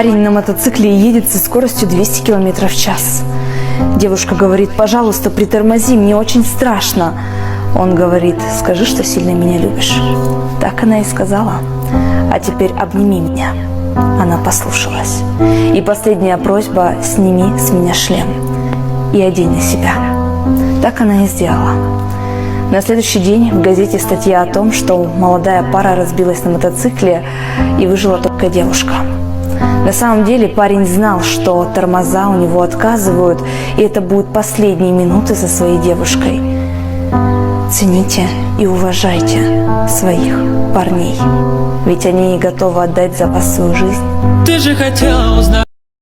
Парень на мотоцикле едет со скоростью 200 км в час. Девушка говорит: пожалуйста, притормози, мне очень страшно. Он говорит: скажи, что сильно меня любишь. Так она и сказала: а теперь обними меня. Она послушалась. И последняя просьба: сними с меня шлем и одень на себя. Так она и сделала. На следующий день в газете статья о том, что молодая пара разбилась на мотоцикле и выжила только девушка. На самом деле парень знал, что тормоза у него отказывают, и это будут последние минуты со своей девушкой. Цените и уважайте своих парней, ведь они готовы отдать за вас свою жизнь. Ты же хотела узнать.